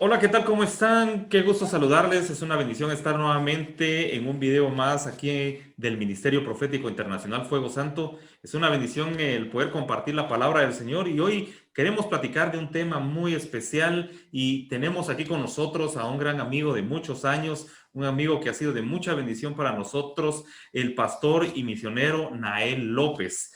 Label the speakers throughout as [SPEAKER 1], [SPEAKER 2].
[SPEAKER 1] Hola, ¿qué tal? ¿Cómo están? Qué gusto saludarles. Es una bendición estar nuevamente en un video más aquí del Ministerio Profético Internacional Fuego Santo. Es una bendición el poder compartir la palabra del Señor y hoy queremos platicar de un tema muy especial y tenemos aquí con nosotros a un gran amigo de muchos años, un amigo que ha sido de mucha bendición para nosotros, el pastor y misionero Nael López.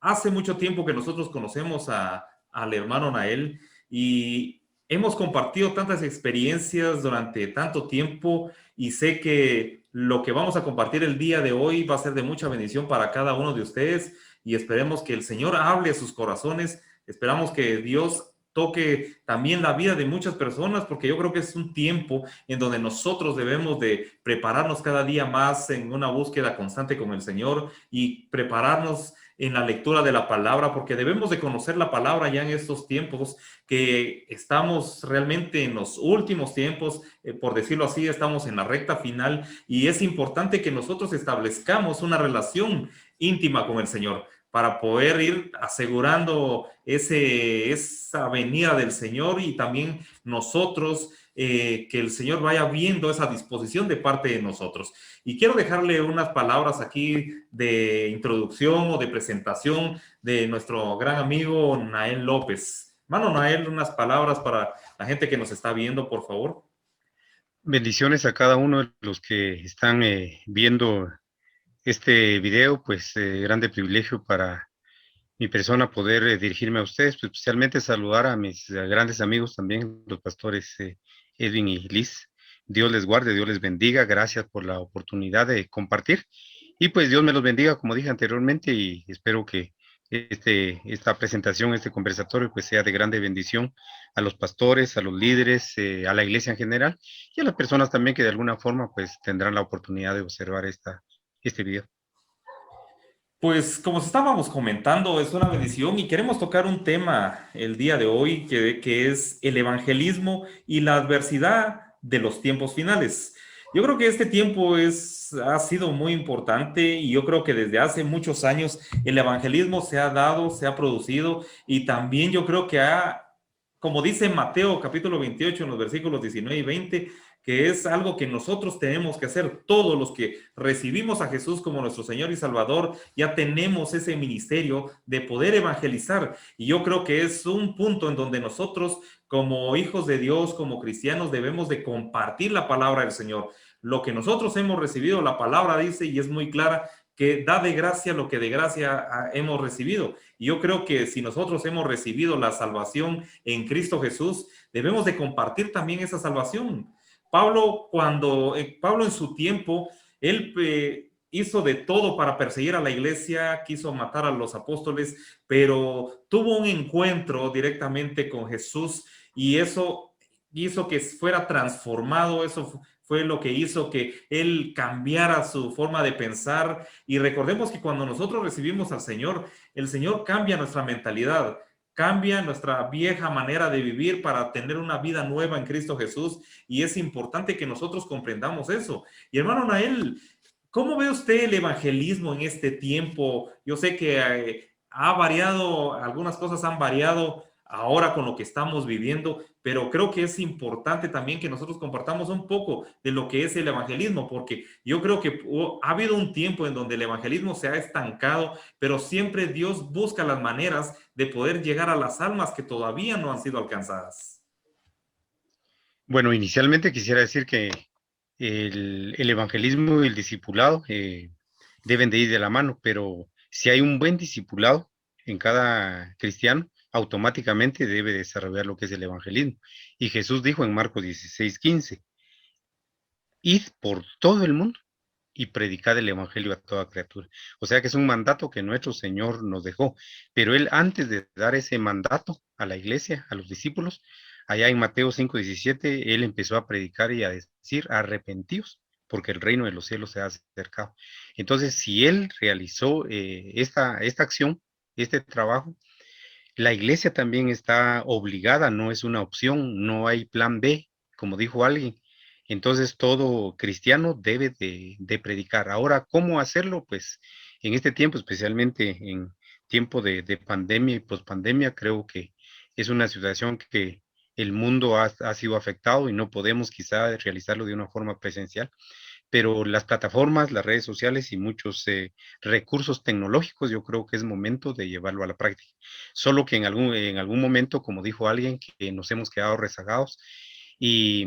[SPEAKER 1] Hace mucho tiempo que nosotros conocemos al hermano Nael y hemos compartido tantas experiencias durante tanto tiempo y sé que lo que vamos a compartir el día de hoy va a ser de mucha bendición para cada uno de ustedes y esperemos que el Señor hable a sus corazones. Esperamos que Dios toque también la vida de muchas personas porque yo creo que es un tiempo en donde nosotros debemos de prepararnos cada día más en una búsqueda constante con el Señor y prepararnos en la lectura de la palabra, porque debemos de conocer la palabra ya en estos tiempos que estamos realmente en los últimos tiempos, por decirlo así, estamos en la recta final y es importante que nosotros establezcamos una relación íntima con el Señor para poder ir asegurando esa venida del Señor y también nosotros, que el Señor vaya viendo esa disposición de parte de nosotros. Y quiero dejarle unas palabras aquí de introducción o de presentación de nuestro gran amigo Nael López. Mano Nael, unas palabras para la gente que nos está viendo, por favor.
[SPEAKER 2] Bendiciones a cada uno de los que están viendo este video, pues grande privilegio para mi persona poder dirigirme a ustedes, pues, especialmente saludar a mis grandes amigos también, los pastores Edwin y Liz. Dios les guarde, Dios les bendiga, gracias por la oportunidad de compartir y pues Dios me los bendiga, como dije anteriormente, y espero que esta presentación, este conversatorio, pues sea de grande bendición a los pastores, a los líderes, a la iglesia en general y a las personas también que de alguna forma pues tendrán la oportunidad de observar este video.
[SPEAKER 1] Pues como estábamos comentando, es una bendición y queremos tocar un tema el día de hoy que es el evangelismo y la adversidad de los tiempos finales. Yo creo que este tiempo ha sido muy importante y yo creo que desde hace muchos años el evangelismo se ha dado, se ha producido y también yo creo que como dice Mateo capítulo 28 en los versículos 19 y 20, que es algo que nosotros tenemos que hacer, todos los que recibimos a Jesús como nuestro Señor y Salvador, ya tenemos ese ministerio de poder evangelizar. Y yo creo que es un punto en donde nosotros, como hijos de Dios, como cristianos, debemos de compartir la palabra del Señor. Lo que nosotros hemos recibido, la palabra dice, y es muy clara, que da de gracia lo que de gracia hemos recibido. Y yo creo que si nosotros hemos recibido la salvación en Cristo Jesús, debemos de compartir también esa salvación. Pablo en su tiempo, él hizo de todo para perseguir a la iglesia, quiso matar a los apóstoles, pero tuvo un encuentro directamente con Jesús y eso hizo que fuera transformado, eso fue lo que hizo que él cambiara su forma de pensar. Y recordemos que cuando nosotros recibimos al Señor, el Señor cambia nuestra mentalidad, cambia nuestra vieja manera de vivir para tener una vida nueva en Cristo Jesús y es importante que nosotros comprendamos eso. Y hermano Nael, ¿cómo ve usted el evangelismo en este tiempo? Yo sé que ha variado, algunas cosas han variado ahora con lo que estamos viviendo, pero creo que es importante también que nosotros compartamos un poco de lo que es el evangelismo, porque yo creo que ha habido un tiempo en donde el evangelismo se ha estancado, pero siempre Dios busca las maneras de poder llegar a las almas que todavía no han sido alcanzadas.
[SPEAKER 2] Bueno, inicialmente quisiera decir que el evangelismo y el discipulado deben de ir de la mano, pero si hay un buen discipulado en cada cristiano, automáticamente debe desarrollar lo que es el evangelismo. Y Jesús dijo en Marcos 16:15, id por todo el mundo y predicad el evangelio a toda criatura. O sea que es un mandato que nuestro Señor nos dejó, pero Él antes de dar ese mandato a la iglesia, a los discípulos, allá en Mateo 5:17, Él empezó a predicar y a decir, arrepentíos, porque el reino de los cielos se ha acercado. Entonces, si Él realizó esta acción, este trabajo, la iglesia también está obligada, no es una opción, no hay plan B, como dijo alguien. Entonces todo cristiano debe de predicar. Ahora, ¿cómo hacerlo? Pues en este tiempo, especialmente en tiempo de pandemia y pospandemia, creo que es una situación que el mundo ha sido afectado y no podemos quizá realizarlo de una forma presencial, pero las plataformas, las redes sociales y muchos recursos tecnológicos, yo creo que es momento de llevarlo a la práctica. Solo que en algún momento, como dijo alguien, que nos hemos quedado rezagados y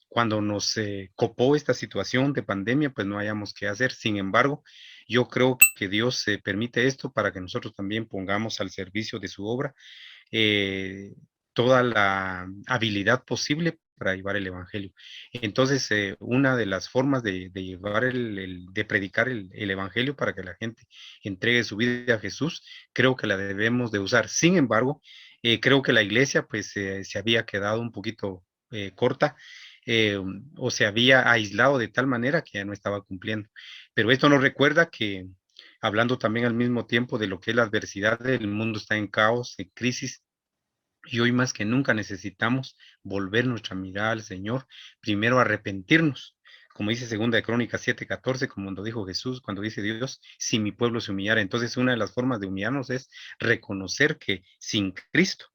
[SPEAKER 2] cuando nos copó esta situación de pandemia, pues no hayamos qué hacer. Sin embargo, yo creo que Dios permite esto para que nosotros también pongamos al servicio de su obra eh, toda la habilidad posible para llevar el evangelio. Entonces, una de las formas de llevar de predicar el evangelio para que la gente entregue su vida a Jesús, creo que la debemos de usar. Sin embargo, creo que la iglesia pues se había quedado un poquito corta o se había aislado de tal manera que ya no estaba cumpliendo. Pero esto nos recuerda que, hablando también al mismo tiempo de lo que es la adversidad, el mundo está en caos, en crisis, y hoy más que nunca necesitamos volver nuestra mirada al Señor, primero arrepentirnos, como dice Segunda de Crónicas 7:14, como cuando dijo Jesús, cuando dice Dios, si mi pueblo se humillara. Entonces, una de las formas de humillarnos es reconocer que sin Cristo,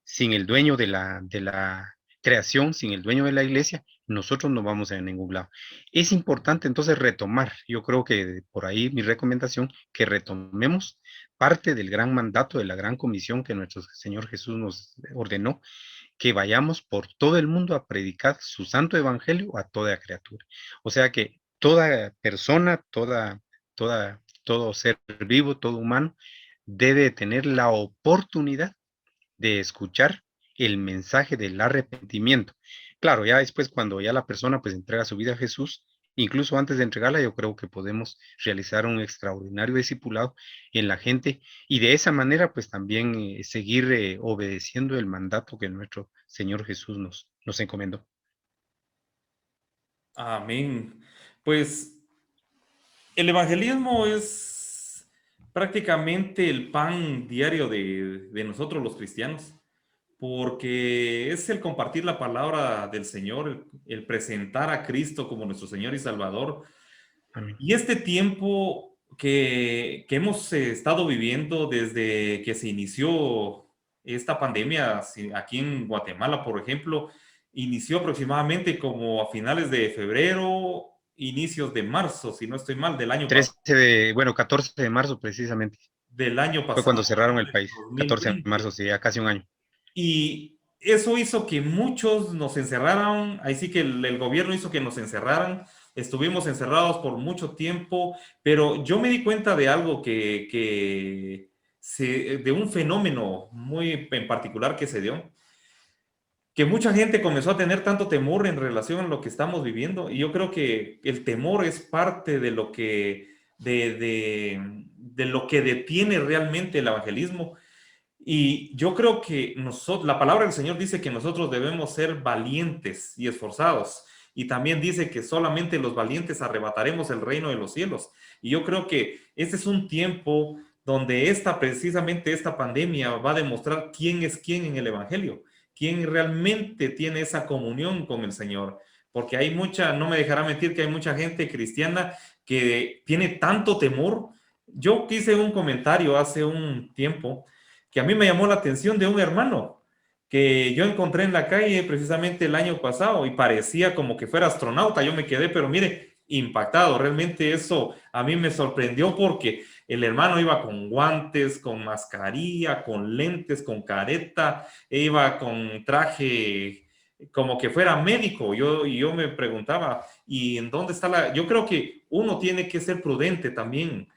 [SPEAKER 2] sin el dueño de la creación, sin el dueño de la iglesia, nosotros no vamos a ningún lado. Es importante entonces retomar, yo creo que por ahí mi recomendación, que retomemos parte del gran mandato, de la gran comisión que nuestro Señor Jesús nos ordenó, que vayamos por todo el mundo a predicar su santo evangelio a toda criatura. O sea que toda persona, todo ser vivo, todo humano, debe tener la oportunidad de escuchar el mensaje del arrepentimiento. Claro, ya después cuando ya la persona pues entrega su vida a Jesús, incluso antes de entregarla, yo creo que podemos realizar un extraordinario discipulado en la gente y de esa manera pues también seguir obedeciendo el mandato que nuestro Señor Jesús nos encomendó.
[SPEAKER 1] Amén. Pues el evangelismo es prácticamente el pan diario de nosotros los cristianos, porque es el compartir la palabra del Señor, el presentar a Cristo como nuestro Señor y Salvador.
[SPEAKER 2] Amén.
[SPEAKER 1] Y este tiempo que hemos estado viviendo desde que se inició esta pandemia aquí en Guatemala, por ejemplo, inició aproximadamente como a finales de febrero, inicios de marzo, si no estoy mal,
[SPEAKER 2] 14 de marzo precisamente,
[SPEAKER 1] del año
[SPEAKER 2] fue
[SPEAKER 1] pasado,
[SPEAKER 2] cuando cerraron el
[SPEAKER 1] del
[SPEAKER 2] país, 14 de
[SPEAKER 1] 2020.
[SPEAKER 2] marzo, sí, ya casi un año.
[SPEAKER 1] Y eso hizo que muchos nos encerraran, ahí sí que el gobierno hizo que nos encerraran, estuvimos encerrados por mucho tiempo, pero yo me di cuenta de algo de un fenómeno muy en particular que se dio, que mucha gente comenzó a tener tanto temor en relación a lo que estamos viviendo, y yo creo que el temor es parte de lo de lo que detiene realmente el evangelismo. Y yo creo que nosotros, la palabra del Señor dice que nosotros debemos ser valientes y esforzados. Y también dice que solamente los valientes arrebataremos el reino de los cielos. Y yo creo que este es un tiempo donde precisamente esta pandemia va a demostrar quién es quién en el Evangelio, quién realmente tiene esa comunión con el Señor. Porque hay mucha, no me dejará mentir que hay mucha gente cristiana que tiene tanto temor. Yo hice un comentario hace un tiempo que a mí me llamó la atención de un hermano que yo encontré en la calle precisamente el año pasado y parecía como que fuera astronauta. Yo me quedé, pero mire, impactado. Realmente eso a mí me sorprendió porque el hermano iba con guantes, con mascarilla, con lentes, con careta, e iba con traje como que fuera médico. Yo me preguntaba, ¿y en dónde está la...? Yo creo que uno tiene que ser prudente también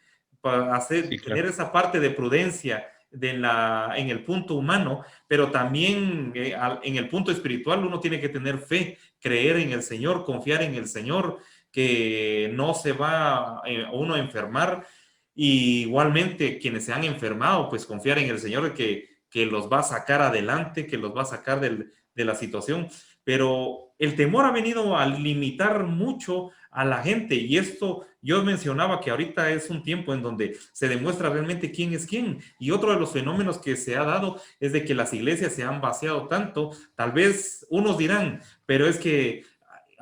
[SPEAKER 1] para
[SPEAKER 2] Sí,
[SPEAKER 1] tener
[SPEAKER 2] claro.
[SPEAKER 1] esa parte de prudencia en el punto humano, pero también en el punto espiritual uno tiene que tener fe, creer en el Señor, confiar en el Señor, que no se va uno a enfermar. Y igualmente quienes se han enfermado, pues confiar en el Señor que los va a sacar adelante, que los va a sacar de la situación. Pero el temor ha venido a limitar mucho a la gente y esto yo mencionaba que ahorita es un tiempo en donde se demuestra realmente quién es quién. Y otro de los fenómenos que se ha dado es de que las iglesias se han vaciado tanto. Tal vez unos dirán, pero es que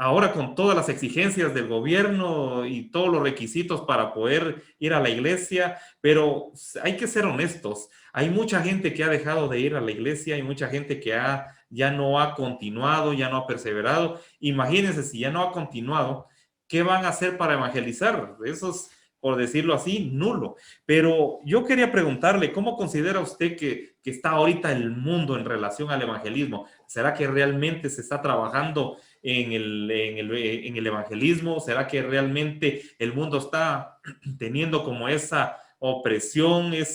[SPEAKER 1] ahora con todas las exigencias del gobierno y todos los requisitos para poder ir a la iglesia, pero hay que ser honestos. Hay mucha gente que ha dejado de ir a la iglesia, hay mucha gente que ya no ha continuado, ya no ha perseverado. Imagínense si ya no ha continuado, ¿qué van a hacer para evangelizar? Eso es, por decirlo así, nulo. Pero yo quería preguntarle, ¿cómo considera usted que está ahorita el mundo en relación al evangelismo? ¿Será que realmente se está trabajando en el evangelismo? ¿Será que realmente el mundo está teniendo como esa opresión, el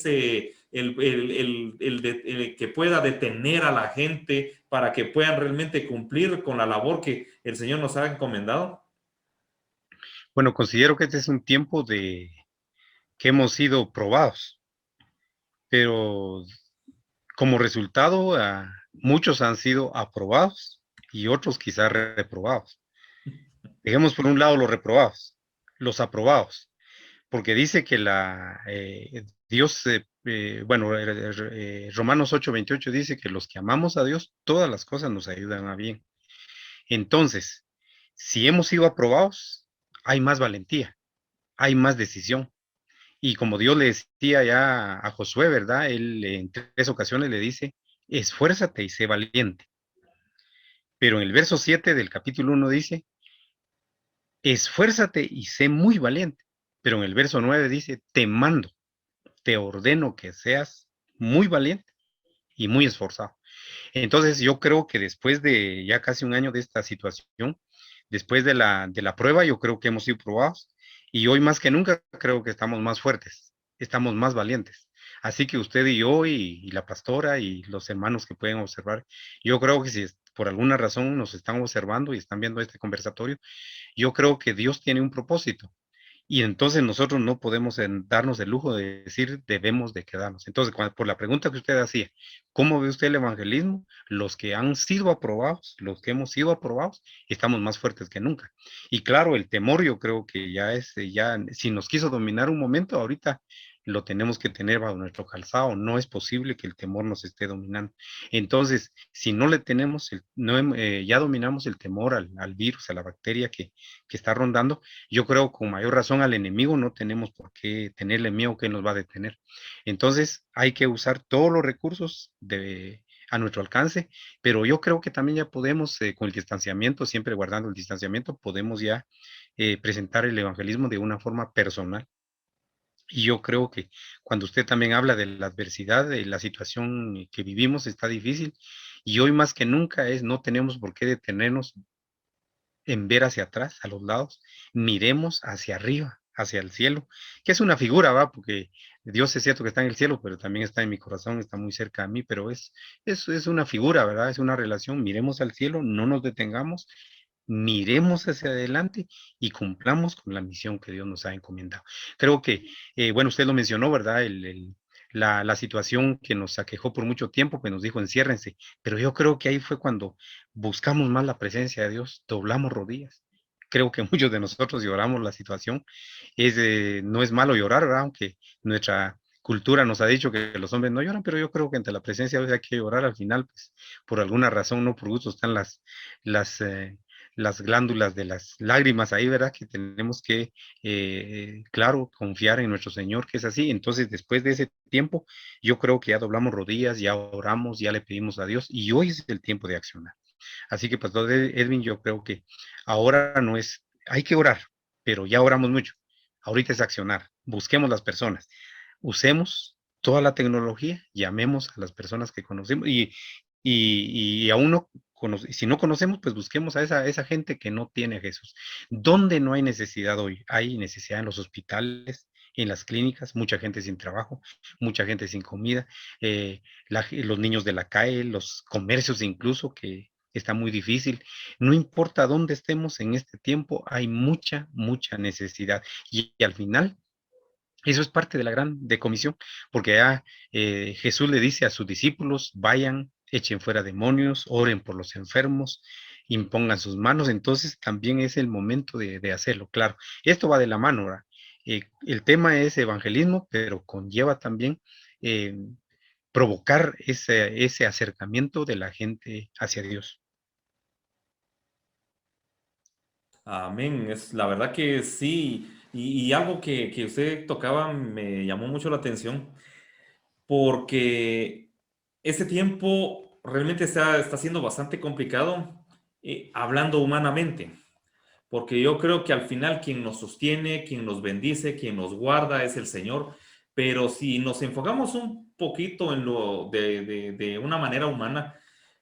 [SPEAKER 1] que pueda detener a la gente para que puedan realmente cumplir con la labor que el Señor nos ha encomendado?
[SPEAKER 2] Bueno, considero que este es un tiempo de que hemos sido probados, pero como resultado, muchos han sido aprobados y otros quizás reprobados. Dejemos por un lado los reprobados, los aprobados, porque dice que Dios, bueno, Romanos 8:28 dice que los que amamos a Dios, todas las cosas nos ayudan a bien. Entonces, si hemos sido aprobados, hay más valentía, hay más decisión. Y como Dios le decía ya a Josué, ¿verdad? Él en 3 ocasiones le dice, esfuérzate y sé valiente. Pero en el verso 7 del capítulo 1 dice, esfuérzate y sé muy valiente. Pero en el verso 9 dice, te mando, te ordeno que seas muy valiente y muy esforzado. Entonces yo creo que después de ya casi un año de esta situación, después de la prueba, yo creo que hemos sido probados y hoy más que nunca creo que estamos más fuertes, estamos más valientes. Así que usted y yo y la pastora y los hermanos que pueden observar, yo creo que si por alguna razón nos están observando y están viendo este conversatorio, yo creo que Dios tiene un propósito y entonces nosotros no podemos darnos el lujo de decir debemos de quedarnos. Entonces, por la pregunta que usted hacía, ¿cómo ve usted el evangelismo? Los que han sido aprobados, los que hemos sido aprobados, estamos más fuertes que nunca. Y claro, el temor yo creo que ya si nos quiso dominar un momento, ahorita lo tenemos que tener bajo nuestro calzado. No es posible que el temor nos esté dominando. Entonces, si no le tenemos, ya dominamos el temor al virus, a la bacteria que está rondando, yo creo con mayor razón al enemigo no tenemos por qué tenerle miedo que nos va a detener. Entonces hay que usar todos los recursos a nuestro alcance, pero yo creo que también ya podemos, con el distanciamiento, siempre guardando el distanciamiento, podemos ya presentar el evangelismo de una forma personal. Y yo creo que cuando usted también habla de la adversidad, de la situación que vivimos está difícil, y hoy más que nunca no tenemos por qué detenernos en ver hacia atrás, a los lados, miremos hacia arriba, hacia el cielo, que es una figura, ¿va? Porque Dios es cierto que está en el cielo, pero también está en mi corazón, está muy cerca de mí, pero es una figura, ¿verdad? Es una relación, miremos al cielo, no nos detengamos, miremos hacia adelante y cumplamos con la misión que Dios nos ha encomendado. Creo que, bueno, usted lo mencionó, ¿verdad? La situación que nos aquejó por mucho tiempo, que nos dijo enciérrense, pero yo creo que ahí fue cuando buscamos más la presencia de Dios, doblamos rodillas. Creo que muchos de nosotros lloramos la situación. No es malo llorar, ¿verdad? Aunque nuestra cultura nos ha dicho que los hombres no lloran, pero yo creo que ante la presencia de Dios hay que llorar al final, pues por alguna razón, no por gusto, están las, eh, las glándulas de las lágrimas ahí, ¿verdad? Que tenemos que, claro, confiar en nuestro Señor, que es así. Entonces, después de ese tiempo, yo creo que ya doblamos rodillas, ya oramos, ya le pedimos a Dios y hoy es el tiempo de accionar. Así que, Pastor Edwin, yo creo que ahora no es, hay que orar, pero ya oramos mucho. Ahorita es accionar. Busquemos las personas. Usemos toda la tecnología, llamemos a las personas que conocemos y aún no si no conocemos, pues busquemos a esa gente que no tiene a Jesús. ¿Dónde no hay necesidad hoy? Hay necesidad en los hospitales, en las clínicas, mucha gente sin trabajo, mucha gente sin comida, los niños de la calle, los comercios incluso, que está muy difícil. No importa dónde estemos en este tiempo, hay mucha, mucha necesidad. Y al final, eso es parte de la gran decomisión, porque ya Jesús le dice a sus discípulos, vayan, echen fuera demonios, oren por los enfermos, impongan sus manos, entonces también es el momento de hacerlo, claro. Esto va de la mano, ¿verdad? El tema es evangelismo, pero conlleva también eh, provocar ese acercamiento de la gente hacia Dios.
[SPEAKER 1] Amén. Es la verdad que sí. Y algo que usted tocaba me llamó mucho la atención porque este tiempo realmente está siendo bastante complicado hablando humanamente. Porque yo creo que al final quien nos sostiene, quien nos bendice, quien nos guarda es el Señor. Pero si nos enfocamos un poquito en lo de una manera humana,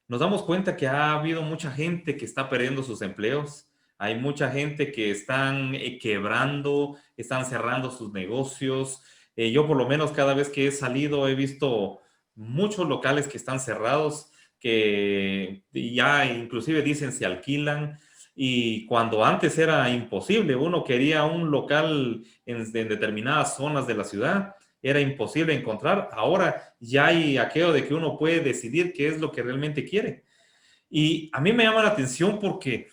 [SPEAKER 1] nos damos cuenta que ha habido mucha gente que está perdiendo sus empleos. Hay mucha gente que están quebrando, están cerrando sus negocios. Yo por lo menos cada vez que he salido he visto muchos locales que están cerrados, que ya inclusive dicen se alquilan. Y cuando antes era imposible, uno quería un local en determinadas zonas de la ciudad, era imposible encontrar. Ahora ya hay aquello de que uno puede decidir qué es lo que realmente quiere. Y a mí me llama la atención porque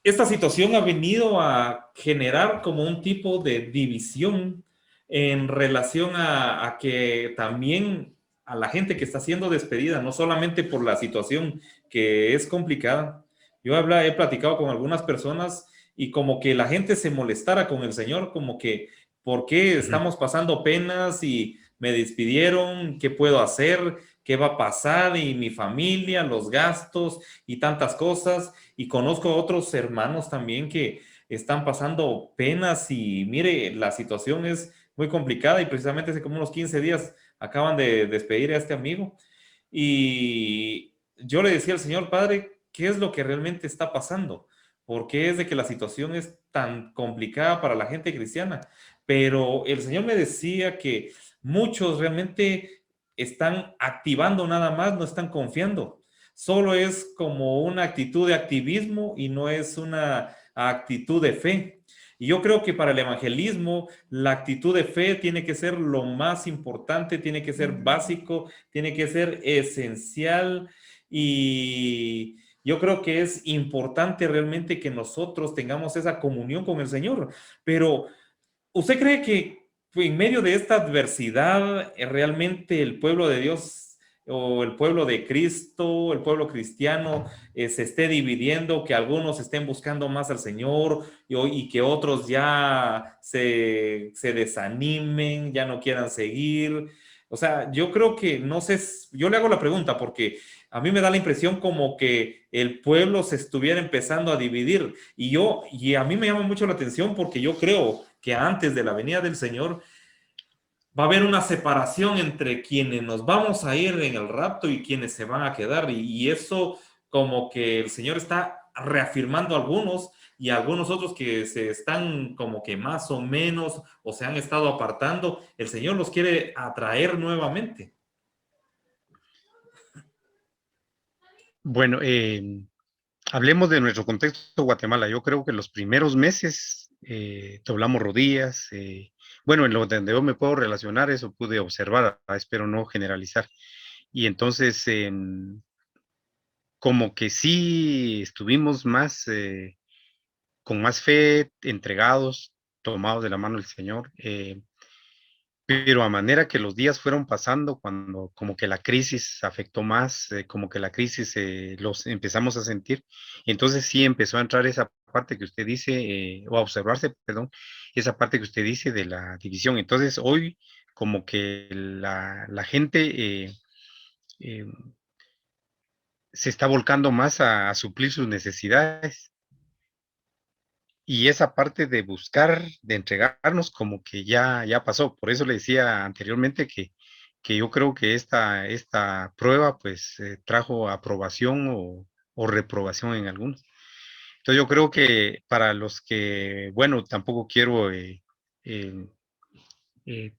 [SPEAKER 1] esta situación ha venido a generar como un tipo de división en relación a que también a la gente que está siendo despedida, no solamente por la situación que es complicada. He platicado con algunas personas y como que la gente se molestara con el Señor, como que, ¿por qué
[SPEAKER 2] Ujú.
[SPEAKER 1] estamos pasando penas y me despidieron? ¿Qué puedo hacer? ¿Qué va a pasar? Y mi familia, los gastos y tantas cosas. Y conozco otros hermanos también que están pasando penas y mire, la situación es muy complicada y precisamente hace como unos 15 días acaban de despedir a este amigo. Y yo le decía al Señor, Padre, ¿qué es lo que realmente está pasando? ¿Por qué es de que la situación es tan complicada para la gente cristiana? Pero el Señor me decía que muchos realmente están activando nada más, no están confiando. Solo es como una actitud de activismo y no es una actitud de fe. Y yo creo que para el evangelismo la actitud de fe tiene que ser lo más importante, tiene que ser básico, tiene que ser esencial y yo creo que es importante realmente que nosotros tengamos esa comunión con el Señor. Pero ¿usted cree que en medio de esta adversidad realmente el pueblo de Dios o el pueblo de Cristo, el pueblo cristiano, se esté dividiendo, que algunos estén buscando más al Señor y que otros ya se desanimen, ya no quieran seguir? O sea, yo creo que, no sé, yo le hago la pregunta porque a mí me da la impresión como que el pueblo se estuviera empezando a dividir. Y a mí me llama mucho la atención porque yo creo que antes de la venida del Señor va a haber una separación entre quienes nos vamos a ir en el rapto y quienes se van a quedar. Y eso como que el Señor está reafirmando a algunos y a algunos otros que se están como que más o menos o se han estado apartando, el Señor los quiere atraer nuevamente.
[SPEAKER 2] Bueno, hablemos de nuestro contexto Guatemala. Yo creo que los primeros meses doblamos rodillas. Bueno, en lo donde yo me puedo relacionar, eso pude observar, espero no generalizar. Y entonces, como que sí estuvimos más, con más fe, entregados, tomados de la mano del Señor. Pero a manera que los días fueron pasando, cuando como que la crisis afectó más, como que la crisis los empezamos a sentir, entonces sí empezó a entrar esa parte que usted dice, o a observarse, perdón, esa parte que usted dice de la división. Entonces hoy como que la gente eh, se está volcando más a suplir sus necesidades. Y esa parte de buscar, de entregarnos, como que ya pasó. Por eso le decía anteriormente que yo creo que esta prueba pues trajo aprobación o reprobación en algunos. Entonces yo creo que para los que, bueno, tampoco quiero eh, eh,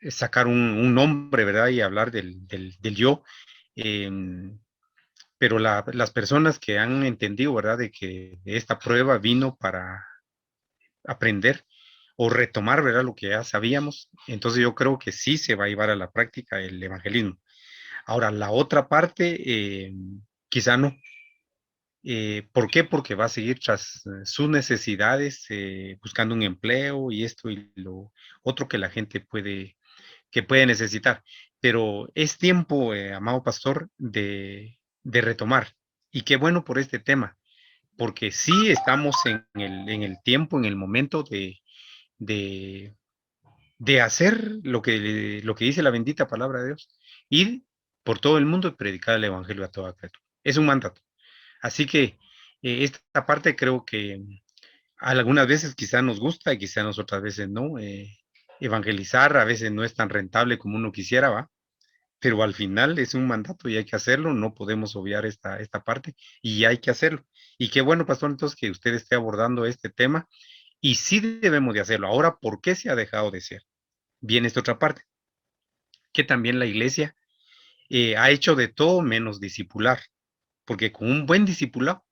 [SPEAKER 2] sacar un nombre, ¿verdad? Y hablar del yo. em, pero las personas que han entendido, ¿verdad? De que esta prueba vino para aprender o retomar, ¿verdad? Lo que ya sabíamos. Entonces yo creo que sí se va a llevar a la práctica el evangelismo. Ahora, la otra parte, quizá no. ¿Por qué? Porque va a seguir tras sus necesidades, buscando un empleo y esto y lo otro que la gente que puede necesitar. Pero es tiempo, amado pastor, de retomar. Y qué bueno por este tema, porque sí estamos en el tiempo, en el momento de, de hacer lo que dice la bendita palabra de Dios, ir por todo el mundo y predicar el evangelio a toda criatura. Es un mandato. Así que esta parte creo que algunas veces quizá nos gusta y quizá otras veces no. Evangelizar a veces no es tan rentable como uno quisiera, ¿va? Pero al final es un mandato y hay que hacerlo, no podemos obviar esta parte y hay que hacerlo. Y qué bueno, pastor, entonces que usted esté abordando este tema y sí debemos de hacerlo. Ahora, ¿por qué se ha dejado de hacer? Viene esta otra parte, que también la iglesia ha hecho de todo menos discipular, porque con un buen discipulado,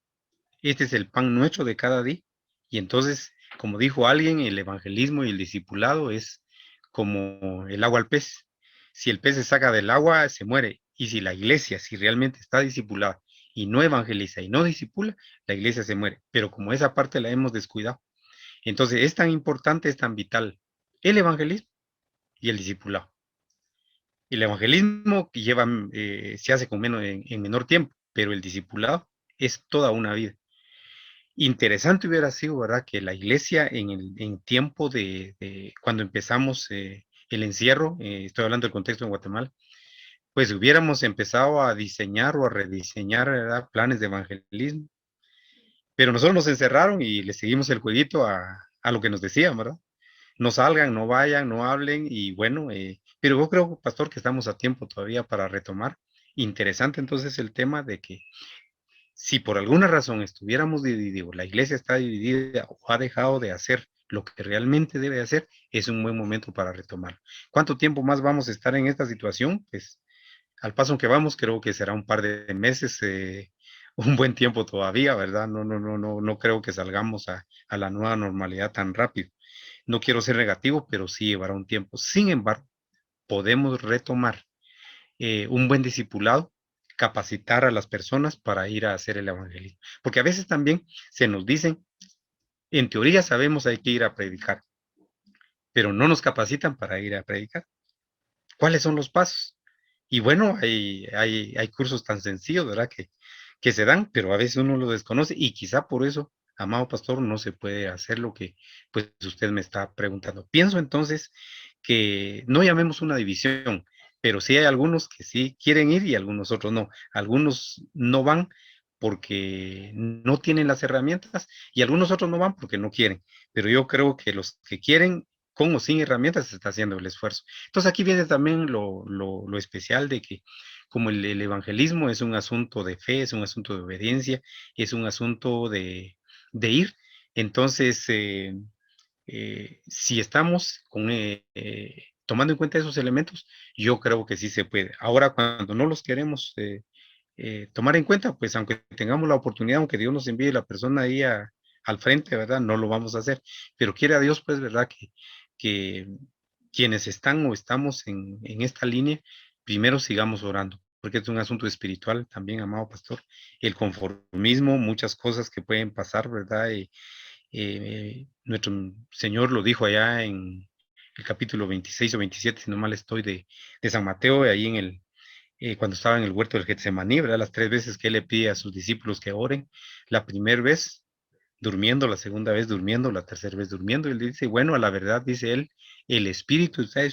[SPEAKER 2] este es el pan nuestro de cada día. Y entonces, como dijo alguien, el evangelismo y el discipulado es como el agua al pez. Si el pez se saca del agua, se muere. Y si la iglesia, si realmente está discipulada y no evangeliza y no discipula, la iglesia se muere. Pero como esa parte la hemos descuidado, entonces es tan importante, es tan vital el evangelismo y el discipulado. El evangelismo que lleva, se hace con en menor tiempo, pero el discipulado es toda una vida. Interesante hubiera sido, ¿verdad? Que la iglesia en tiempo cuando empezamos el encierro, estoy hablando del contexto en Guatemala, pues hubiéramos empezado a diseñar o a rediseñar, ¿verdad? Planes de evangelismo. Pero nosotros nos encerraron y le seguimos el jueguito a lo que nos decían, ¿verdad? No salgan, no vayan, no hablen y bueno, pero yo creo, pastor, que estamos a tiempo todavía para retomar. Interesante entonces el tema de que si por alguna razón estuviéramos divididos, la iglesia está dividida o ha dejado de hacer lo que realmente debe hacer, es un buen momento para retomar. ¿Cuánto tiempo más vamos a estar en esta situación? Pues al paso que vamos, creo que será un par de meses, un buen tiempo todavía, ¿verdad? No creo que salgamos a la nueva normalidad tan rápido. No quiero ser negativo, pero sí llevará un tiempo. Sin embargo, podemos retomar un buen discipulado, capacitar a las personas para ir a hacer el evangelismo. Porque a veces también se nos dicen, en teoría sabemos hay que ir a predicar, pero no nos capacitan para ir a predicar. ¿Cuáles son los pasos? Y bueno, hay cursos tan sencillos, ¿verdad? Que se dan, pero a veces uno lo desconoce y quizá por eso, amado pastor, no se puede hacer lo que pues usted me está preguntando. Pienso entonces que no llamemos una división, pero sí hay algunos que sí quieren ir y algunos otros no. Algunos no van porque no tienen las herramientas y algunos otros no van porque no quieren. Pero yo creo que los que quieren, con o sin herramientas, se está haciendo el esfuerzo. Entonces aquí viene también lo especial de que como el evangelismo es un asunto de fe, es un asunto de obediencia, es un asunto de ir. Entonces, si estamos tomando en cuenta esos elementos, yo creo que sí se puede. Ahora, cuando no los queremos tomar en cuenta, pues aunque tengamos la oportunidad, aunque Dios nos envíe la persona ahí al frente, ¿verdad? No lo vamos a hacer. Pero quiere a Dios, pues, ¿verdad? Que quienes están o estamos en esta línea, primero sigamos orando, porque es un asunto espiritual también, amado pastor. El conformismo, muchas cosas que pueden pasar, ¿verdad? Nuestro Señor lo dijo allá en el capítulo 26 o 27, si no mal estoy, de San Mateo, ahí cuando estaba en el huerto del Getsemaní, ¿verdad? Las tres veces que él le pide a sus discípulos que oren, la primera vez durmiendo, la segunda vez durmiendo, la tercera vez durmiendo, y él dice, bueno, a la verdad, dice él, el espíritu está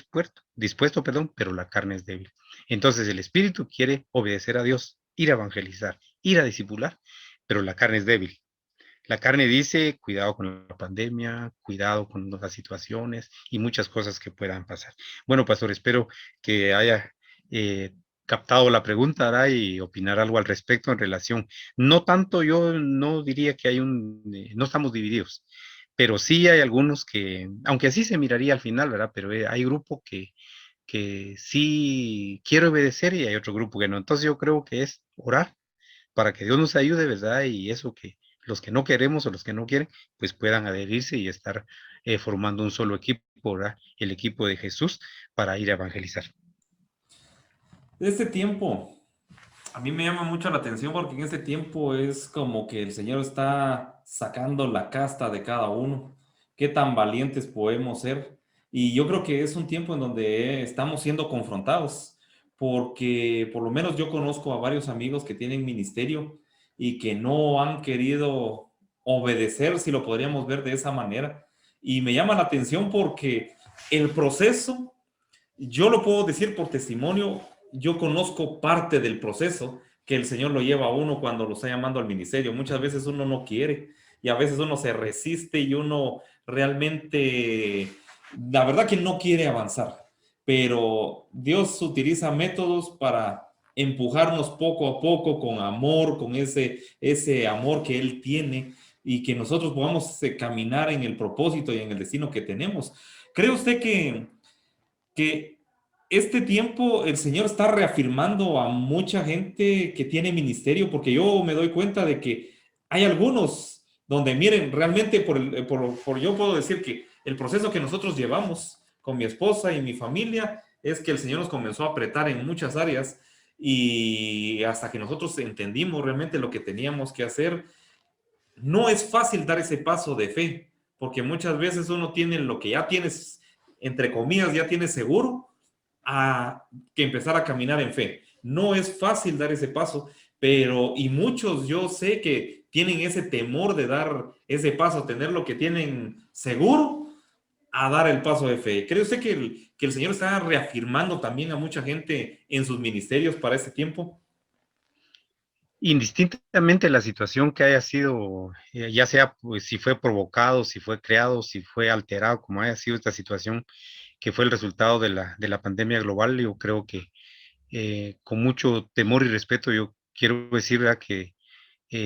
[SPEAKER 2] dispuesto, perdón, pero la carne es débil. Entonces el espíritu quiere obedecer a Dios, ir a evangelizar, ir a discipular, pero la carne es débil. La carne dice, cuidado con la pandemia, cuidado con las situaciones y muchas cosas que puedan pasar. Bueno, pastor, espero que haya captado la pregunta, ¿verdad? Y opinar algo al respecto en relación. No tanto, yo no diría que no estamos divididos, pero sí hay algunos que, aunque así se miraría al final, ¿verdad? Pero hay grupos que sí quiere obedecer y hay otro grupo que no. Entonces yo creo que es orar para que Dios nos ayude, ¿verdad? Y eso que los que no queremos o los que no quieren, pues puedan adherirse y estar formando un solo equipo, ¿verdad? El equipo de Jesús para ir a evangelizar.
[SPEAKER 1] Este tiempo, a mí me llama mucho la atención porque en este tiempo es como que el Señor está sacando la casta de cada uno. Qué tan valientes podemos ser. Y yo creo que es un tiempo en donde estamos siendo confrontados, porque por lo menos yo conozco a varios amigos que tienen ministerio y que no han querido obedecer, si lo podríamos ver de esa manera. Y me llama la atención porque el proceso, yo lo puedo decir por testimonio, yo conozco parte del proceso que el Señor lo lleva a uno cuando lo está llamando al ministerio. Muchas veces uno no quiere y a veces uno se resiste y uno realmente, la verdad que no quiere avanzar, pero Dios utiliza métodos para empujarnos poco a poco con amor, con ese amor que Él tiene y que nosotros podamos caminar en el propósito y en el destino que tenemos. ¿Cree usted que este tiempo el Señor está reafirmando a mucha gente que tiene ministerio? Porque yo me doy cuenta de que hay algunos donde, miren, realmente yo puedo decir que el proceso que nosotros llevamos con mi esposa y mi familia es que el Señor nos comenzó a apretar en muchas áreas y hasta que nosotros entendimos realmente lo que teníamos que hacer. No es fácil dar ese paso de fe, porque muchas veces uno tiene lo que ya tienes, entre comillas, ya tienes seguro, a que empezar a caminar en fe. No es fácil dar ese paso, pero y muchos yo sé que tienen ese temor de dar ese paso, tener lo que tienen seguro, a dar el paso de fe. ¿Cree usted que el Señor está reafirmando también a mucha gente en sus ministerios para este tiempo?
[SPEAKER 2] Indistintamente la situación que haya sido, ya sea pues, si fue provocado, si fue creado, si fue alterado, como haya sido esta situación, que fue el resultado de la pandemia global, yo creo que con mucho temor y respeto, yo quiero decir, ¿verdad?, que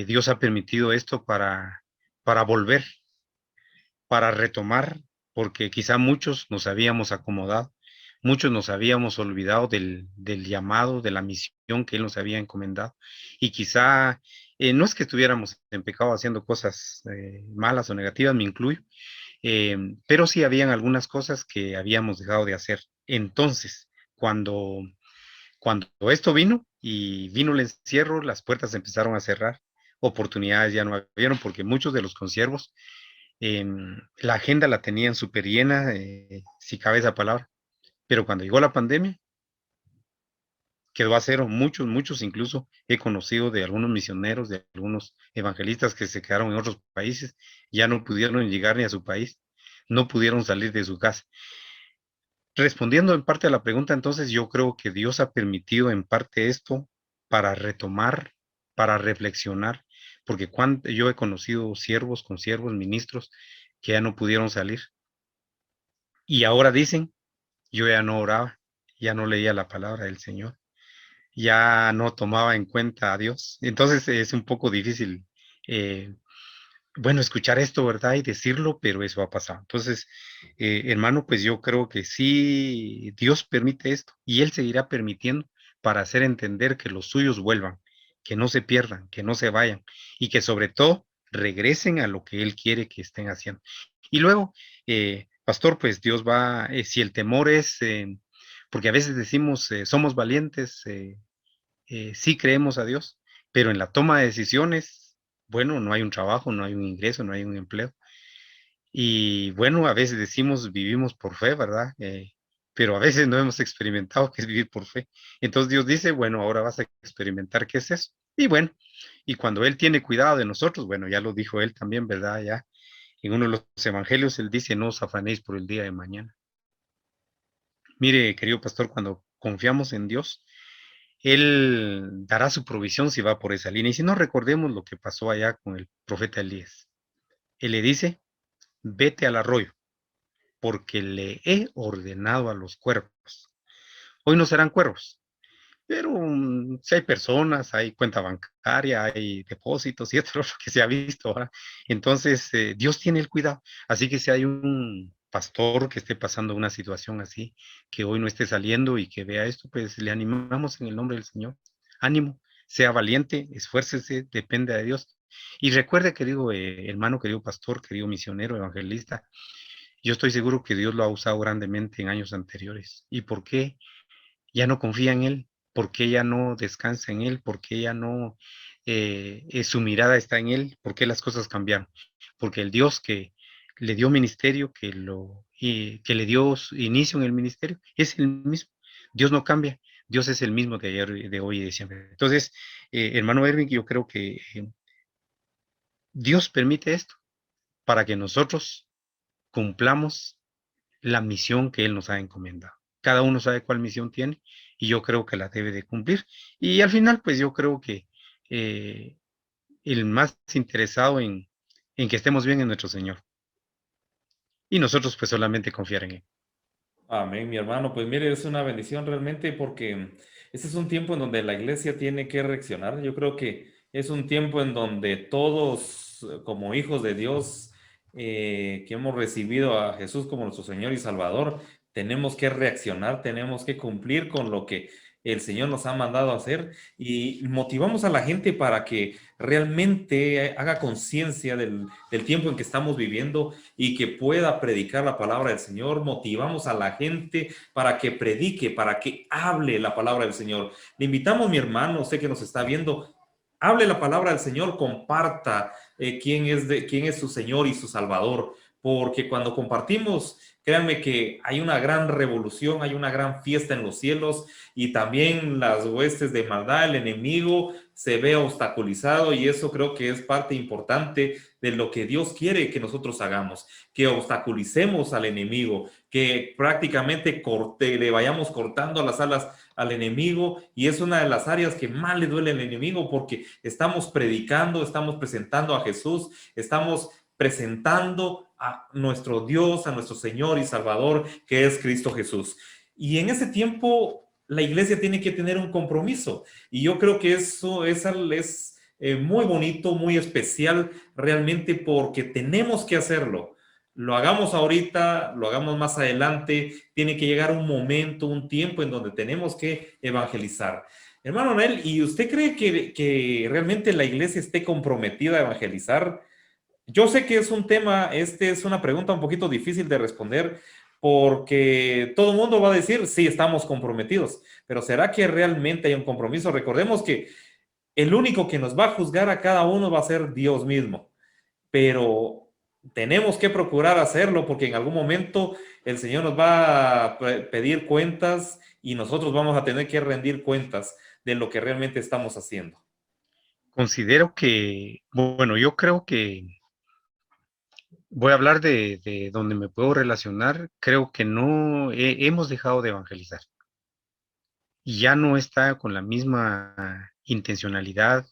[SPEAKER 2] Dios ha permitido esto para volver, para retomar, porque quizá muchos nos habíamos acomodado, muchos nos habíamos olvidado del llamado, de la misión que Él nos había encomendado, y quizá no es que estuviéramos en pecado haciendo cosas malas o negativas, me incluyo, pero sí habían algunas cosas que habíamos dejado de hacer. Entonces, cuando, cuando esto vino y vino el encierro, las puertas se empezaron a cerrar, oportunidades ya no habían, porque muchos de los consiervos la agenda la tenían súper llena, si cabe esa palabra, pero cuando llegó la pandemia, quedó a cero. Muchos, muchos incluso he conocido de algunos misioneros, de algunos evangelistas que se quedaron en otros países, ya no pudieron llegar ni a su país, no pudieron salir de su casa. Respondiendo en parte a la pregunta, entonces yo creo que Dios ha permitido en parte esto para retomar, para reflexionar, porque cuando yo he conocido siervos, consiervos, ministros que ya no pudieron salir y ahora dicen, yo ya no oraba, ya no leía la palabra del Señor, ya no tomaba en cuenta a Dios. Entonces es un poco difícil, eh, bueno, escuchar esto, ¿verdad? Y decirlo, pero eso ha pasado. Entonces, hermano, pues yo creo que sí, Dios permite esto y Él seguirá permitiendo para hacer entender que los suyos vuelvan, que no se pierdan, que no se vayan y que sobre todo regresen a lo que Él quiere que estén haciendo. Y luego, pastor, pues Dios va, si el temor es, porque a veces decimos, somos valientes, sí creemos a Dios, pero en la toma de decisiones, bueno, no hay un trabajo, no hay un ingreso, no hay un empleo. Y bueno, a veces decimos vivimos por fe, ¿verdad? Pero a veces no hemos experimentado qué es vivir por fe. Entonces Dios dice, bueno, ahora vas a experimentar qué es eso. Y bueno, y cuando Él tiene cuidado de nosotros, bueno, ya lo dijo Él también, ¿verdad? Ya en uno de los evangelios Él dice, no os afanéis por el día de mañana. Mire, querido pastor, cuando confiamos en Dios, Él dará su provisión si va por esa línea. Y si no, recordemos lo que pasó allá con el profeta Elías. Él le dice, vete al arroyo, porque le he ordenado a los cuervos. Hoy no serán cuervos, pero si hay personas, hay cuenta bancaria, hay depósitos y esto es lo que se ha visto ahora. Entonces, Dios tiene el cuidado. Así que si hay un pastor que esté pasando una situación así, que hoy no esté saliendo y que vea esto, pues le animamos en el nombre del Señor. Ánimo, sea valiente, esfuércese, depende de Dios. Y recuerde, querido hermano, querido pastor, querido misionero, evangelista, yo estoy seguro que Dios lo ha usado grandemente en años anteriores. ¿Y por qué ya no confía en Él? ¿Por qué ya no descansa en Él? ¿Por qué ya no su mirada está en Él? ¿Por qué las cosas cambiaron? Porque el Dios que le dio ministerio, que le dio su inicio en el ministerio, es el mismo. Dios no cambia. Dios es el mismo de ayer, de hoy y de siempre. Entonces, hermano Erwin, yo creo que Dios permite esto para que nosotros cumplamos la misión que Él nos ha encomendado. Cada uno sabe cuál misión tiene y yo creo que la debe de cumplir. Y al final, pues yo creo que eh, el más interesado en que estemos bien es nuestro Señor. Y nosotros pues solamente confiar en Él.
[SPEAKER 1] Amén, mi hermano. Pues mire, es una bendición realmente porque este es un tiempo en donde la iglesia tiene que reaccionar. Yo creo que es un tiempo en donde todos, como hijos de Dios, que hemos recibido a Jesús como nuestro Señor y Salvador, tenemos que reaccionar, tenemos que cumplir con lo que el Señor nos ha mandado a hacer y motivamos a la gente para que realmente haga conciencia del tiempo en que estamos viviendo y que pueda predicar la palabra del Señor. Motivamos a la gente para que predique, para que hable la palabra del Señor. Le invitamos, mi hermano, usted que nos está viendo, hable la palabra del Señor, comparta quién es su Señor y su Salvador, porque cuando compartimos, créanme que hay una gran revolución, hay una gran fiesta en los cielos y también las huestes de maldad, el enemigo se ve obstaculizado y eso creo que es parte importante de lo que Dios quiere que nosotros hagamos, que obstaculicemos al enemigo, que prácticamente le vayamos cortando las alas al enemigo y es una de las áreas que más le duele al enemigo porque estamos predicando, estamos presentando a Jesús, estamos presentando a nuestro Dios, a nuestro Señor y Salvador, que es Cristo Jesús. Y en ese tiempo la iglesia tiene que tener un compromiso y yo creo que eso es muy bonito, muy especial realmente porque tenemos que hacerlo. Lo hagamos ahorita, lo hagamos más adelante, tiene que llegar un momento, un tiempo en donde tenemos que evangelizar. Hermano Noel, ¿y usted cree que realmente la iglesia esté comprometida a evangelizar? Yo sé que es un tema, este es una pregunta un poquito difícil de responder porque todo el mundo va a decir, sí, estamos comprometidos, pero ¿será que realmente hay un compromiso? Recordemos que el único que nos va a juzgar a cada uno va a ser Dios mismo, pero tenemos que procurar hacerlo porque en algún momento el Señor nos va a pedir cuentas y nosotros vamos a tener que rendir cuentas de lo que realmente estamos haciendo.
[SPEAKER 2] Considero que, bueno, yo creo que voy a hablar de donde me puedo relacionar. Creo que no hemos dejado de evangelizar y ya no está con la misma intencionalidad,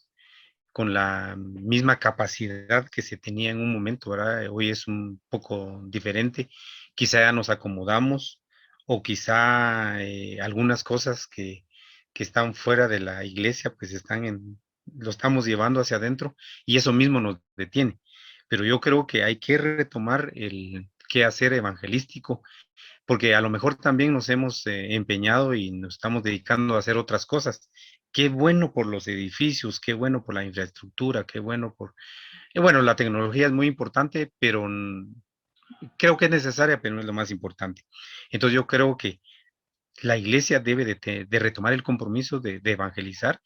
[SPEAKER 2] con la misma capacidad que se tenía en un momento, ¿verdad? Hoy es un poco diferente. Quizá ya nos acomodamos o quizá algunas cosas que están fuera de la iglesia, pues lo estamos llevando hacia adentro y eso mismo nos detiene. Pero yo creo que hay que retomar el quehacer evangelístico porque a lo mejor también nos hemos empeñado y nos estamos dedicando a hacer otras cosas. Qué bueno por los edificios, qué bueno por la infraestructura, qué bueno por... bueno, la tecnología es muy importante, pero creo que es necesaria, pero no es lo más importante. Entonces yo creo que la iglesia debe de retomar el compromiso de evangelizar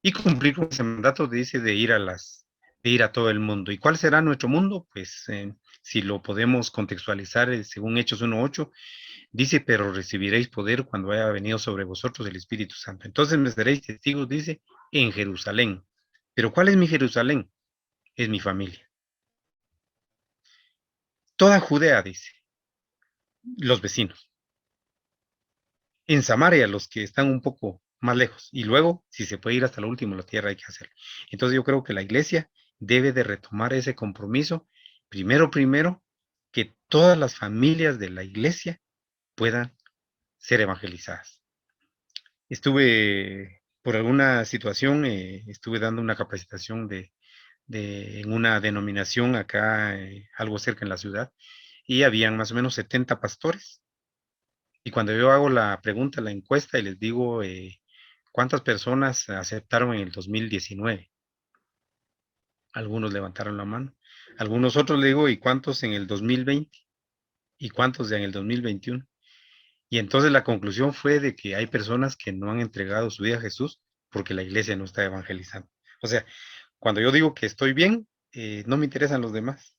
[SPEAKER 2] y cumplir con ese mandato, dice, de ir a todo el mundo. ¿Y cuál será nuestro mundo? Pues si lo podemos contextualizar según Hechos 1:8, dice, pero recibiréis poder cuando haya venido sobre vosotros el Espíritu Santo. Entonces me seréis testigos, dice, en Jerusalén. Pero ¿cuál es mi Jerusalén? Es mi familia. Toda Judea, dice, los vecinos. En Samaria, los que están un poco más lejos. Y luego, si se puede ir hasta lo último de la tierra, hay que hacerlo. Entonces yo creo que la iglesia debe de retomar ese compromiso. Primero, que todas las familias de la iglesia puedan ser evangelizadas. Estuve, por alguna situación, estuve dando una capacitación en una denominación acá, algo cerca en la ciudad, y habían más o menos 70 pastores. Y cuando yo hago la pregunta, la encuesta, y les digo cuántas personas aceptaron en el 2019, algunos levantaron la mano, algunos otros le digo, ¿y cuántos en el 2020? ¿Y cuántos en el 2021? Y entonces la conclusión fue de que hay personas que no han entregado su vida a Jesús porque la iglesia no está evangelizando. O sea, cuando yo digo que estoy bien, no me interesan los demás.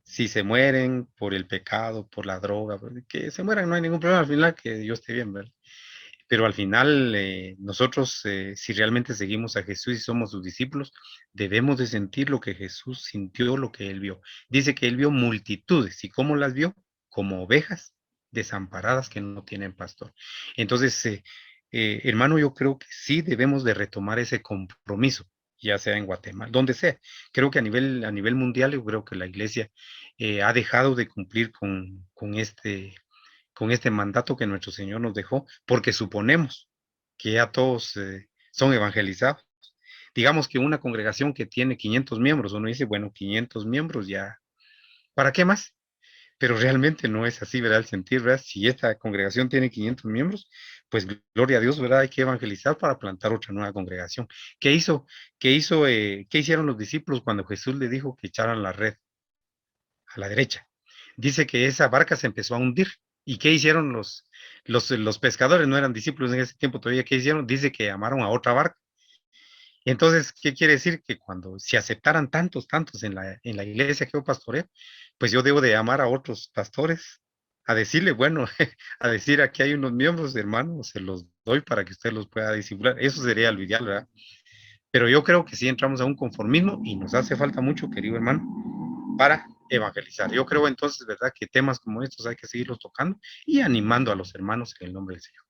[SPEAKER 2] Si se mueren por el pecado, por la droga, que se mueran, no hay ningún problema al final que yo esté bien, ¿verdad? pero al final nosotros, si realmente seguimos a Jesús y somos sus discípulos, debemos de sentir lo que Jesús sintió, lo que él vio. Dice que él vio multitudes, ¿y cómo las vio? Como ovejas desamparadas que no tienen pastor. Entonces, hermano, yo creo que sí debemos de retomar ese compromiso, ya sea en Guatemala, donde sea. Creo que a nivel mundial, yo creo que la iglesia ha dejado de cumplir con este mandato que nuestro Señor nos dejó, porque suponemos que ya todos son evangelizados. Digamos que una congregación que tiene 500 miembros, uno dice, bueno, 500 miembros ya, ¿para qué más? Pero realmente no es así, ¿verdad? El sentir, ¿verdad? Si esta congregación tiene 500 miembros, pues gloria a Dios, ¿verdad? Hay que evangelizar para plantar otra nueva congregación. ¿Qué hizo? ¿Qué hicieron los discípulos cuando Jesús le dijo que echaran la red a la derecha? Dice que esa barca se empezó a hundir. ¿Y qué hicieron los pescadores? No eran discípulos en ese tiempo todavía. ¿Qué hicieron? Dice que llamaron a otra barca. Entonces, ¿qué quiere decir? Que cuando se aceptaran tantos en la iglesia que yo pastoreo, pues yo debo de llamar a otros pastores a decirle, bueno, a decir aquí hay unos miembros, hermanos, se los doy para que usted los pueda disipular. Eso sería lo ideal, ¿verdad? Pero yo creo que sí entramos a un conformismo y nos hace falta mucho, querido hermano, para evangelizar. Yo creo entonces, ¿verdad?, que temas como estos hay que seguirlos tocando y animando a los hermanos en el nombre del Señor.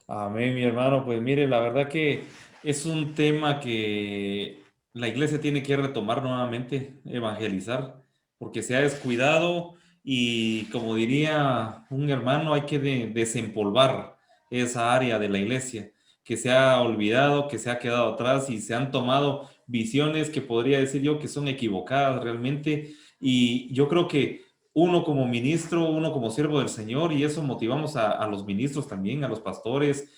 [SPEAKER 1] Amén, mi hermano. Pues mire, la verdad que es un tema que la iglesia tiene que retomar nuevamente, evangelizar, porque se ha descuidado y como diría un hermano, hay que desempolvar esa área de la iglesia que se ha olvidado, que se ha quedado atrás y se han tomado visiones que podría decir yo que son equivocadas realmente. Y yo creo que uno como ministro, uno como siervo del Señor, y eso motivamos a los ministros también, a los pastores,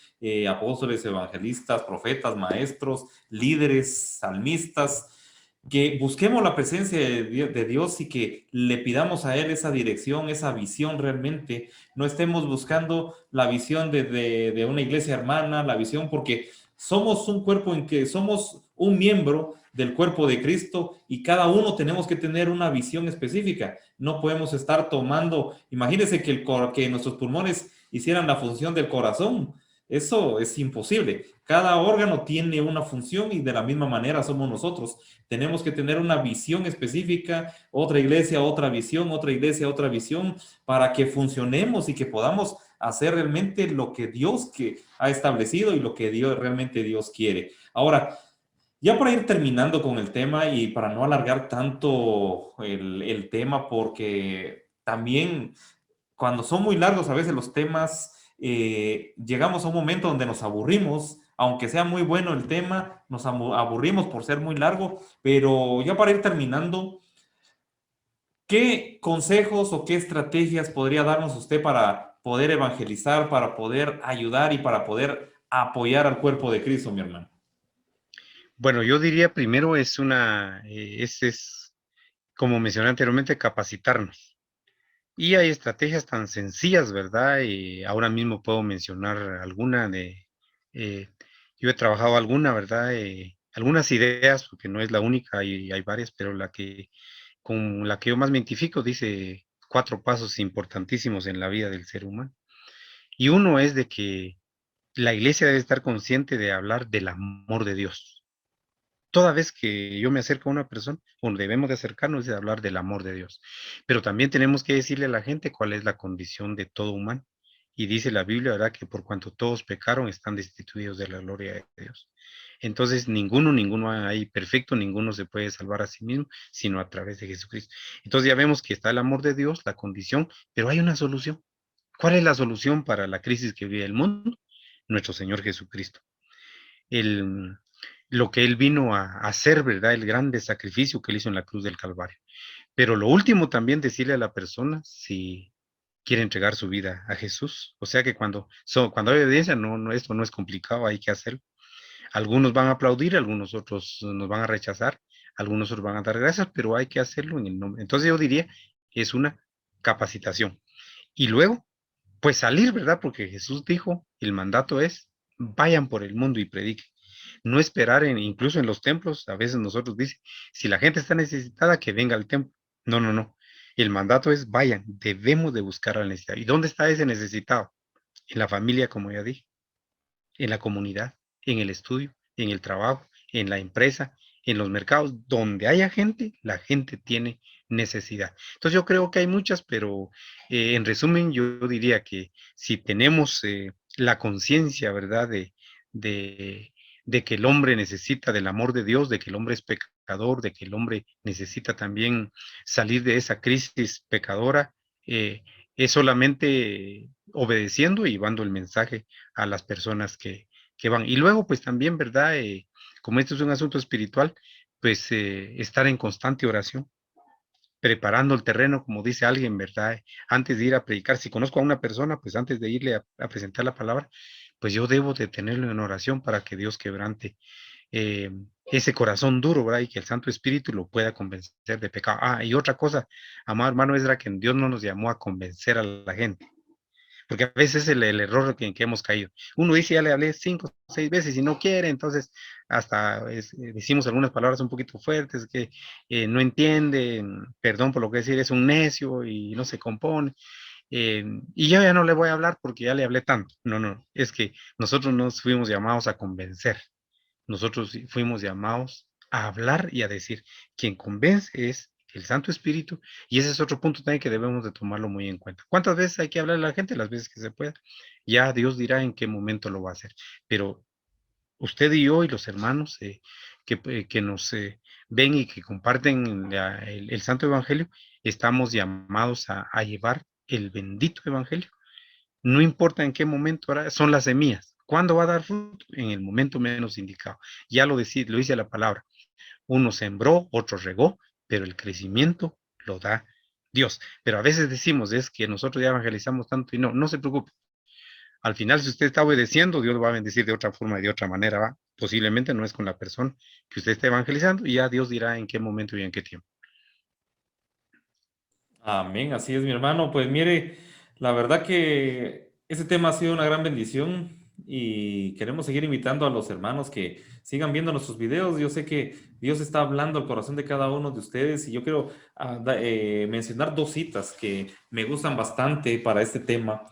[SPEAKER 1] apóstoles, evangelistas, profetas, maestros, líderes, salmistas, que busquemos la presencia de Dios y que le pidamos a Él esa dirección, esa visión realmente. No estemos buscando la visión de una iglesia hermana, la visión porque somos un cuerpo en que somos un miembro del cuerpo de Cristo y cada uno tenemos que tener una visión específica. No podemos estar tomando, imagínense que nuestros pulmones hicieran la función del corazón. Eso es imposible. Cada órgano tiene una función y de la misma manera somos nosotros. Tenemos que tener una visión específica, otra iglesia, otra visión, otra iglesia, otra visión, para que funcionemos y que podamos hacer realmente lo que Dios que ha establecido y lo que Dios realmente Dios quiere. Ahora, ya para ir terminando con el tema y para no alargar tanto el tema, porque también cuando son muy largos a veces los temas, llegamos a un momento donde nos aburrimos, aunque sea muy bueno el tema, nos aburrimos por ser muy largo, pero ya para ir terminando, ¿qué consejos o qué estrategias podría darnos usted para poder evangelizar, para poder ayudar y para poder apoyar al cuerpo de Cristo, mi hermano?
[SPEAKER 2] Bueno, yo diría primero es, como mencioné anteriormente, capacitarnos. Y hay estrategias tan sencillas, ¿verdad? Y ahora mismo puedo mencionar eh, yo he trabajado alguna, ¿verdad? Algunas ideas, porque no es la única, hay varias, pero con la que yo más me identifico dice 4 pasos importantísimos en la vida del ser humano. Y uno es de que la iglesia debe estar consciente de hablar del amor de Dios. Toda vez que yo me acerco a una persona, bueno, debemos de acercarnos y de hablar del amor de Dios. Pero también tenemos que decirle a la gente cuál es la condición de todo humano. Y dice la Biblia, ¿verdad? Que por cuanto todos pecaron, están destituidos de la gloria de Dios. Entonces, ninguno hay perfecto, ninguno se puede salvar a sí mismo, sino a través de Jesucristo. Entonces ya vemos que está el amor de Dios, la condición, pero hay una solución. ¿Cuál es la solución para la crisis que vive el mundo? Nuestro Señor Jesucristo. El, lo que Él vino a hacer, ¿verdad? El grande sacrificio que Él hizo en la cruz del Calvario. Pero lo último también decirle a la persona si quiere entregar su vida a Jesús. O sea que cuando hay obediencia, esto no es complicado, hay que hacerlo. Algunos van a aplaudir, algunos otros nos van a rechazar, algunos otros van a dar gracias, pero hay que hacerlo en el nombre. Entonces yo diría, es una capacitación. Y luego, pues salir, ¿verdad? Porque Jesús dijo, el mandato es, vayan por el mundo y prediquen. No esperar incluso en los templos, a veces nosotros dice, si la gente está necesitada, que venga al templo. No, no, no. El mandato es, vayan, debemos de buscar al necesitado. ¿Y dónde está ese necesitado? en la familia, como ya dije, en la comunidad, en el estudio, en el trabajo, en la empresa, en los mercados, donde haya gente, la gente tiene necesidad. Entonces yo creo que hay muchas, pero en resumen yo diría que si tenemos la conciencia, ¿verdad? De, de que el hombre necesita del amor de Dios, de que el hombre es pecador, de que el hombre necesita también salir de esa crisis pecadora, es solamente obedeciendo y llevando el mensaje a las personas que van. Y luego, pues también, ¿verdad? Como esto es un asunto espiritual, pues estar en constante oración, preparando el terreno, como dice alguien, ¿verdad? Antes de ir a predicar, si conozco a una persona, pues antes de irle a presentar la palabra, pues yo debo de tenerlo en oración para que Dios quebrante eh, ese corazón duro, ¿verdad? Y que el Santo Espíritu lo pueda convencer de pecado. Ah, y otra cosa, amado hermano, es que Dios no nos llamó a convencer a la gente, porque a veces es el error en que hemos caído. Uno dice, ya le hablé 5 o 6 veces y no quiere, entonces hasta decimos algunas palabras un poquito fuertes que no entiende, perdón por lo que decir, es un necio y no se compone. Y yo ya no le voy a hablar porque ya le hablé tanto. No, no, es que nosotros nos fuimos llamados a convencer. Nosotros fuimos llamados a hablar y a decir. Quien convence es el Santo Espíritu, y ese es otro punto también que debemos de tomarlo muy en cuenta. ¿Cuántas veces hay que hablarle a la gente? Las veces que se pueda. Ya Dios dirá en qué momento lo va a hacer. Pero usted y yo y los hermanos que nos ven y que comparten el Santo Evangelio, estamos llamados a llevar el bendito Evangelio. No importa en qué momento, ahora son las semillas. ¿Cuándo va a dar fruto? En el momento menos indicado. Ya lo dice la palabra. Uno sembró, otro regó, pero el crecimiento lo da Dios. Pero a veces decimos, es que nosotros ya evangelizamos tanto y no, no se preocupe. Al final, si usted está obedeciendo, Dios lo va a bendecir de otra forma y de otra manera, ¿va? Posiblemente no es con la persona que usted está evangelizando y ya Dios dirá en qué momento y en qué tiempo.
[SPEAKER 1] Amén, así es, mi hermano. Pues mire, la verdad que ese tema ha sido una gran bendición y queremos seguir invitando a los hermanos que sigan viendo nuestros videos. Yo sé que Dios está hablando al corazón de cada uno de ustedes y yo quiero mencionar dos citas que me gustan bastante para este tema.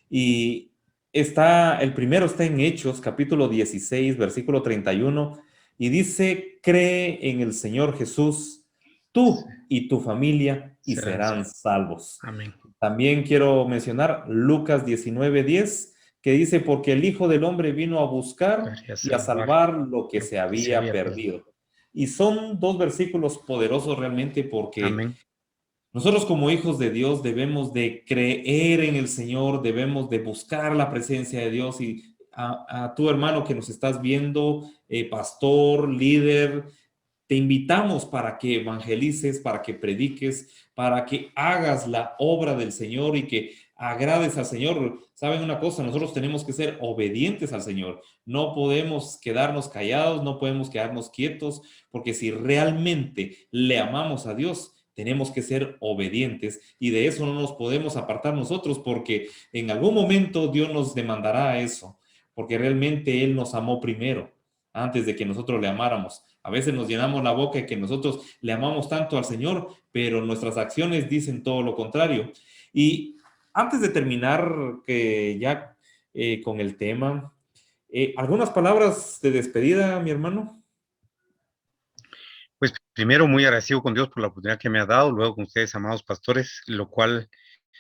[SPEAKER 1] Y el primero está en Hechos, capítulo 16, versículo 31, y dice, cree en el Señor Jesús, tú y tu familia, y
[SPEAKER 2] Serán
[SPEAKER 1] serán
[SPEAKER 2] salvos.
[SPEAKER 1] salvos.
[SPEAKER 2] Amén.
[SPEAKER 1] También quiero mencionar Lucas 19:10, que dice, porque el Hijo del Hombre vino a buscar
[SPEAKER 2] Para
[SPEAKER 1] y a
[SPEAKER 2] salvar
[SPEAKER 1] salvar lo que
[SPEAKER 2] lo
[SPEAKER 1] se
[SPEAKER 2] que se
[SPEAKER 1] había
[SPEAKER 2] había perdido.
[SPEAKER 1] perdido. Y son dos versículos poderosos realmente porque
[SPEAKER 2] Amén.
[SPEAKER 1] nosotros como hijos de Dios debemos de creer en el Señor, debemos de buscar la presencia de Dios y a tu hermano que nos estás viendo, pastor, líder, te invitamos para que evangelices, para que prediques, para que hagas la obra del Señor y que agrades al Señor. ¿Saben una cosa? Nosotros tenemos que ser obedientes al Señor. No podemos quedarnos callados, no podemos quedarnos quietos, porque si realmente le amamos a Dios, tenemos que ser obedientes y de eso no nos podemos apartar nosotros porque en algún momento Dios nos demandará eso, porque realmente Él nos amó primero, antes de que nosotros le amáramos. A veces nos llenamos la boca de que nosotros le amamos tanto al Señor, pero nuestras acciones dicen todo lo contrario. Y antes de terminar que ya con el tema, algunas palabras de despedida, mi hermano.
[SPEAKER 2] Pues primero muy agradecido con Dios por la oportunidad que me ha dado, luego con ustedes, amados pastores, lo cual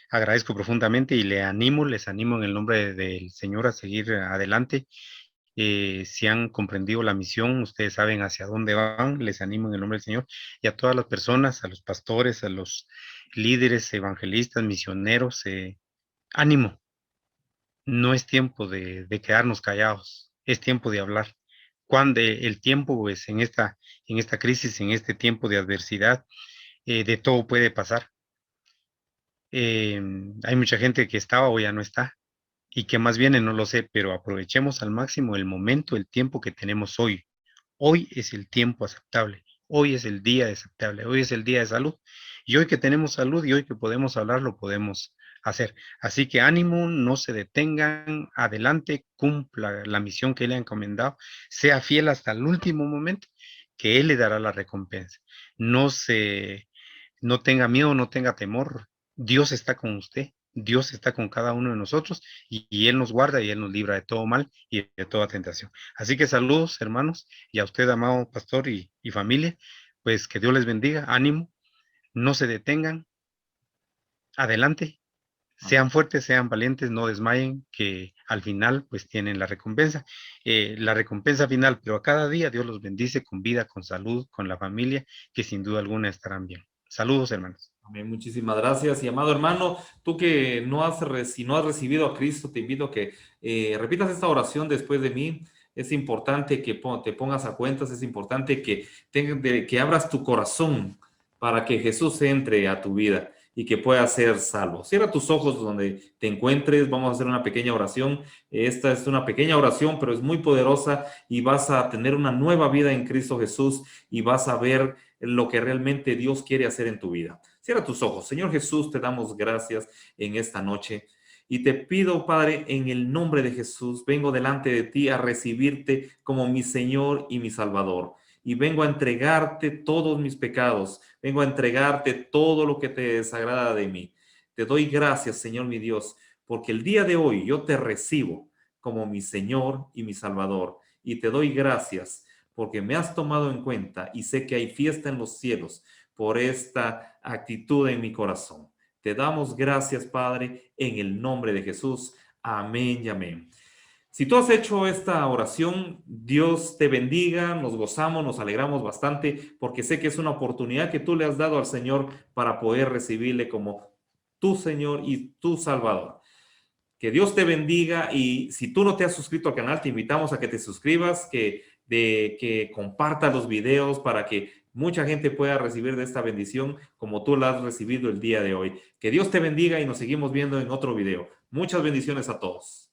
[SPEAKER 2] agradezco profundamente y les animo en el nombre del Señor a seguir adelante. Si han comprendido la misión, ustedes saben hacia dónde van, les animo en el nombre del Señor y a todas las personas, a los pastores, a los líderes, evangelistas, misioneros, ánimo. No es tiempo de quedarnos callados, es tiempo de hablar. Cuando el tiempo, pues en esta crisis, en este tiempo de adversidad, de todo puede pasar. Eh, Hay mucha gente que estaba o ya no está y que más viene, no lo sé, pero aprovechemos al máximo el momento, el tiempo que tenemos hoy. Hoy es el tiempo aceptable, hoy es el día aceptable, hoy es el día de salud. Y hoy que tenemos salud y hoy que podemos hablar, lo podemos hacer. Así que ánimo, no se detengan, adelante, cumpla la misión que le ha encomendado, sea fiel hasta el último momento, que Él le dará la recompensa. No se, no tenga miedo, no tenga temor. Dios está con usted. Dios está con cada uno de nosotros y Él nos guarda y Él nos libra de todo mal y de toda tentación. Así que saludos, hermanos, y a usted, amado pastor y familia, pues que Dios les bendiga, ánimo, no se detengan, adelante, sean fuertes, sean valientes, no desmayen, que al final pues tienen la recompensa final, pero a cada día Dios los bendice con vida, con salud, con la familia, que sin duda alguna estarán bien. Saludos, hermanos.
[SPEAKER 1] Amén. Muchísimas gracias. Y amado hermano, tú que si no has recibido a Cristo, te invito a que repitas esta oración después de mí. Es importante que te pongas a cuentas, es importante que abras tu corazón para que Jesús entre a tu vida y que puedas ser salvo. Cierra tus ojos donde te encuentres. Vamos a hacer una pequeña oración. Esta es una pequeña oración, pero es muy poderosa y vas a tener una nueva vida en Cristo Jesús y vas a ver lo que realmente Dios quiere hacer en tu vida. Cierra tus ojos. Señor Jesús, te damos gracias en esta noche. Y te pido, Padre, en el nombre de Jesús, vengo delante de ti a recibirte como mi Señor y mi Salvador. Y vengo a entregarte todos mis pecados. Vengo a entregarte todo lo que te desagrada de mí. Te doy gracias, Señor mi Dios, porque el día de hoy yo te recibo como mi Señor y mi Salvador. Y te doy gracias porque me has tomado en cuenta y sé que hay fiesta en los cielos por esta actitud en mi corazón. Te damos gracias, Padre, en el nombre de Jesús. Amén y amén. Si tú has hecho esta oración, Dios te bendiga, nos gozamos, nos alegramos bastante, porque sé que es una oportunidad que tú le has dado al Señor para poder recibirle como tu Señor y tu Salvador. Que Dios te bendiga y si tú no te has suscrito al canal, te invitamos a que te suscribas, que compartas los videos para que mucha gente pueda recibir de esta bendición como tú la has recibido el día de hoy. Que Dios te bendiga y nos seguimos viendo en otro video. Muchas bendiciones a todos.